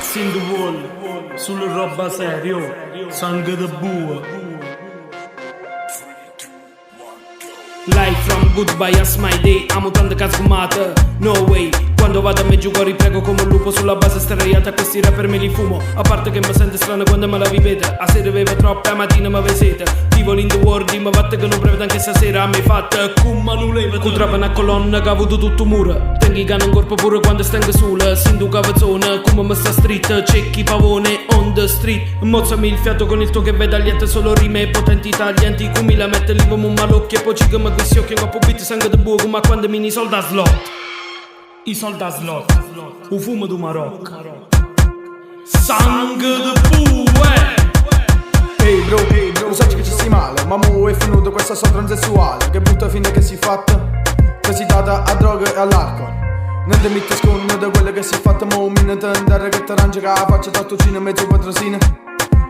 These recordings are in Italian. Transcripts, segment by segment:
Shots in the wall, sulla roba serio, sangue da bue. Life from goodbye a smile day, amo tante cascumate, no way. Quando vado a me giugo riprego come un lupo sulla base sterraiata, questi rapper me li fumo. A parte che mi sente strano quando me la vivete, a sera aveva troppa, a mattina mi avesete. Vivo in the world, ma vatte che non prevede anche stasera, a me fatta come non leva. Cutrava una colonna che ha avuto tutto muro. Tengi che un corpo pure quando stengo sola. Sindu cavazzone, come mi sta street, cecchi pavone on the street. Mozzami il fiato con il tuo che veda liette solo rime potenti taglienti. Come la mette lì come un malocchio e poi ci come questi occhi con beat sangue di buco, ma quando mi i soldi a slot. I soldi a slot, un fumo di Marocco. Sangue di bue. Ehi bro, lo sai che ci stai male, ma mo è finito questa storia transessuale. Che brutta fine che si è fatta, che si è data a droga e all'alcol. Non ti metti sconto da quello che si è fatta, mo un minuto andare che ti arrangia che la faccia tattucina e mezzo patrosina.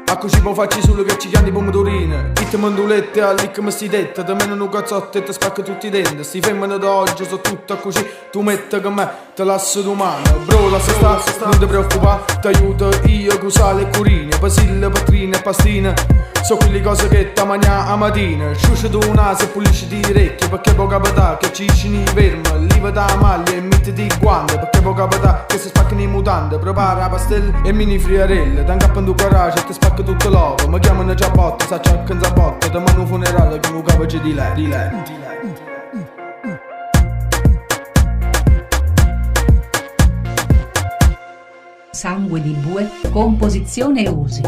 A così poi facci solo che ci chiami di pomodorine. Itte mandulette, all'icca mi sti dette, da meno un cazzotto e ti spacca tutti i denti. Sti femmine d'oggi sono tutte così, tu metti che me te lascio domani. Bro, lascia sta, non ti preoccupare, ti aiuto io con sale e curine, basile, patrine e pastine. So quelle cose che ti mangia a mattina. Sciusci tu un naso e pulisci di orecchie, perché può capitare che ci scini fermo. Liva da maglia e mettiti i guanti, perché può capitare che si spaccano i mutanti. Prepara pastelle e mini friarelle, ti incappa in tu garage e ti spacca tutto l'ovo. Mi chiamano già botte, sa ciò che non botte, ti mando un funerale con un capo di lei. Sangue di bue, composizione e usi.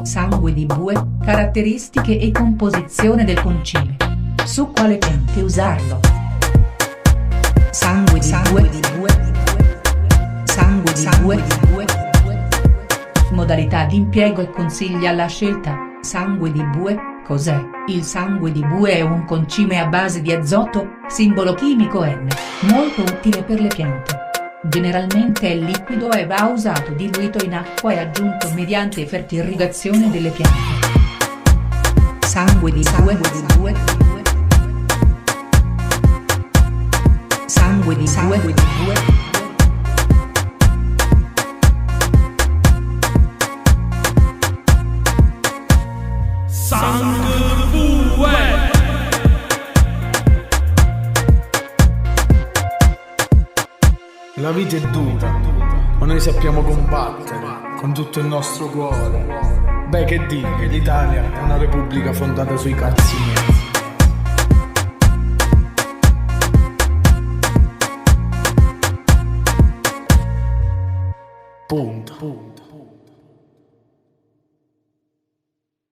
Sangue di bue, caratteristiche e composizione del concime. Su quale piante usarlo? Sangue di bue. Sangue di bue. Modalità di impiego e consigli alla scelta. Sangue di bue, cos'è? Il sangue di bue è un concime a base di azoto, simbolo chimico N, molto utile per le piante. Generalmente è liquido e va usato diluito in acqua e aggiunto mediante fertirrigazione delle piante. Sangue di bue. Sangue di bue. Sangue di bue. La vita è dura, ma noi sappiamo combattere con tutto il nostro cuore. Beh, che dire, l'Italia è una repubblica fondata sui cazzi miei. Punto.